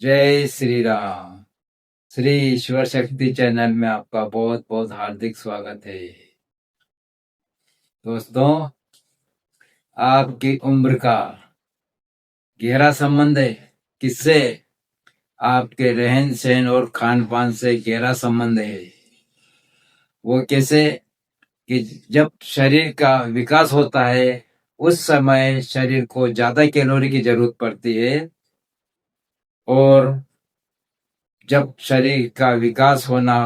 जय श्री राम। श्री ईश्वर शक्ति चैनल में आपका बहुत बहुत हार्दिक स्वागत है। दोस्तों, आपकी उम्र का गहरा संबंध है किससे? आपके रहन सहन और खान पान से गहरा संबंध है। वो कैसे? कि जब शरीर का विकास होता है उस समय शरीर को ज्यादा कैलोरी की जरूरत पड़ती है, और जब शरीर का विकास होना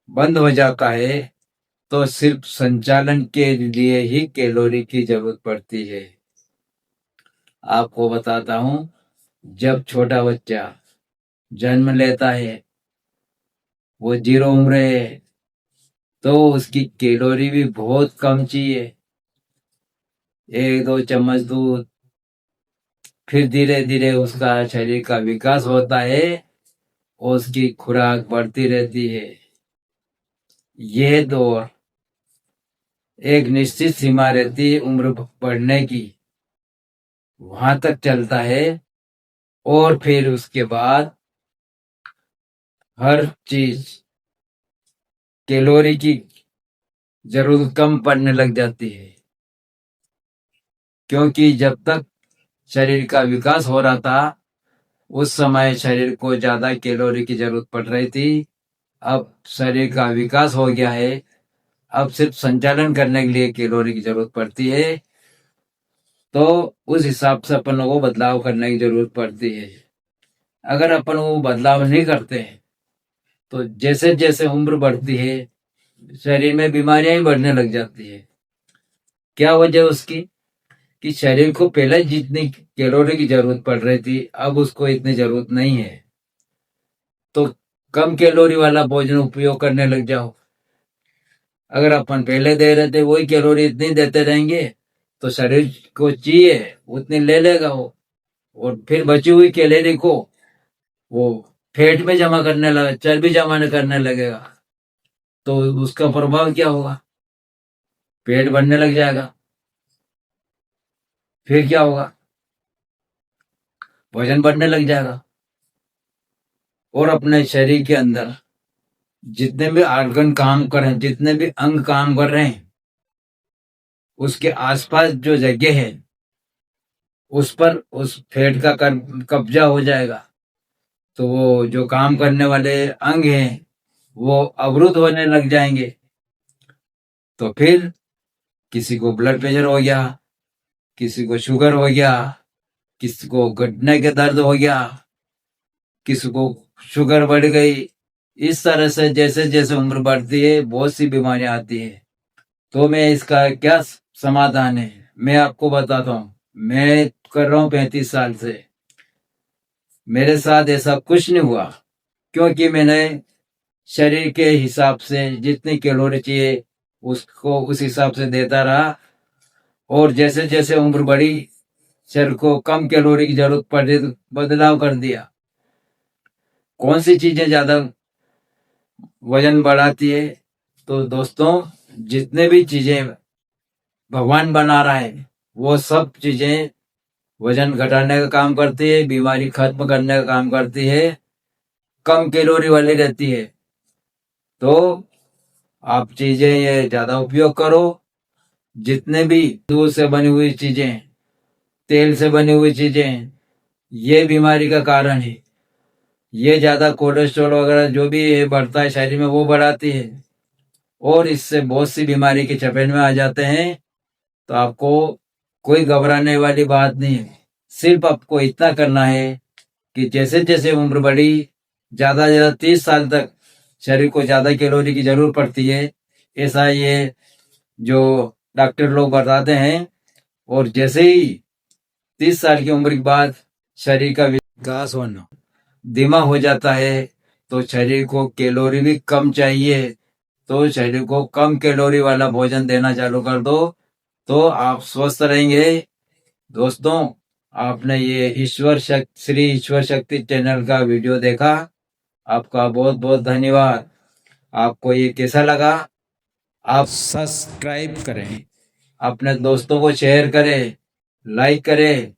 बंद हो जाता है तो सिर्फ संचालन के लिए ही कैलोरी की जरूरत पड़ती है। आपको बताता हूँ, जब छोटा बच्चा जन्म लेता है, वो 0 उम्र है, तो उसकी कैलोरी भी बहुत कम चाहिए। 1-2 चम्मच दूध, फिर धीरे धीरे उसका शरीर का विकास होता है और उसकी खुराक बढ़ती रहती है। यह दौर एक निश्चित सीमा रहती है उम्र बढ़ने की, वहां तक चलता है, और फिर उसके बाद हर चीज कैलोरी की जरूरत कम पड़ने लग जाती है। क्योंकि जब तक शरीर का विकास हो रहा था उस समय शरीर को ज्यादा कैलोरी की जरूरत पड़ रही थी। अब शरीर का विकास हो गया है, अब सिर्फ संचालन करने के लिए कैलोरी की जरूरत पड़ती है, तो उस हिसाब से अपन को बदलाव करने की जरूरत पड़ती है। अगर अपन वो बदलाव नहीं करते हैं तो जैसे जैसे उम्र बढ़ती है शरीर में बीमारियां ही बढ़ने लग जाती है। क्या वजह उसकी? कि शरीर को पहले जितनी कैलोरी की जरूरत पड़ रही थी अब उसको इतनी जरूरत नहीं है, तो कम कैलोरी वाला भोजन उपयोग करने लग जाओ। अगर अपन पहले दे रहे थे वही कैलोरी इतनी देते रहेंगे तो शरीर को चाहिए उतनी ले लेगा वो, और फिर बची हुई कैलोरी को वो फैट में जमा करने लगा, चर्बी जमा करने लगेगा। तो उसका प्रभाव क्या होगा? पेट बढ़ने लग जाएगा। फिर क्या होगा? वजन बढ़ने लग जाएगा, और अपने शरीर के अंदर जितने भी ऑर्गन काम कर रहे हैं, जितने भी अंग काम कर रहे हैं, उसके आसपास जो जगह है उस पर उस फैट का कब्जा हो जाएगा। तो वो जो काम करने वाले अंग हैं वो अवरुद्ध होने लग जाएंगे। तो फिर किसी को ब्लड प्रेशर हो गया, किसी को शुगर हो गया, किसी को घुटने के दर्द हो गया, किसी को शुगर बढ़ गई। इस तरह से जैसे जैसे उम्र बढ़ती है बहुत सी बीमारियां आती है। तो मैं इसका क्या समाधान है मैं आपको बताता हूँ। मैं कर रहा हूँ 35 साल से, मेरे साथ ऐसा कुछ नहीं हुआ, क्योंकि मैंने शरीर के हिसाब से जितनी कैलोरी चाहिए उसको उस हिसाब से देता रहा, और जैसे जैसे उम्र बढ़ी शरीर को कम कैलोरी की जरूरत पड़ी तो बदलाव कर दिया। कौन सी चीजें ज्यादा वजन बढ़ाती है? तो दोस्तों, जितने भी चीजें भगवान बना रहा है वो सब चीजें वजन घटाने का काम करती है, बीमारी खत्म करने का काम करती है, कम कैलोरी वाली रहती है। तो आप चीजें ये ज्यादा उपयोग करो। जितने भी दूध से बनी हुई चीजें, तेल से बनी हुई चीजें, ये बीमारी का कारण है। ये ज्यादा कोलेस्ट्रॉल वगैरह जो भी है बढ़ता है शरीर में वो बढ़ाती है, और इससे बहुत सी बीमारी की चपेट में आ जाते हैं। तो आपको कोई घबराने वाली बात नहीं है। सिर्फ आपको इतना करना है कि जैसे जैसे उम्र बढ़ी, ज्यादा से ज्यादा 30 साल तक शरीर को ज्यादा कैलोरी की जरूरत पड़ती है, ऐसा ये जो डॉक्टर लोग बताते हैं। और जैसे ही 30 साल की उम्र के बाद शरीर का विकास होना धीमा हो जाता है तो शरीर को कैलोरी भी कम चाहिए, तो शरीर को कम कैलोरी वाला भोजन देना चालू कर दो, तो आप स्वस्थ रहेंगे। दोस्तों, आपने ये श्री ईश्वर शक्ति चैनल का वीडियो देखा, आपका बहुत बहुत धन्यवाद। आपको ये कैसा लगा? आप सब्सक्राइब करें, अपने दोस्तों को शेयर करें, लाइक करें,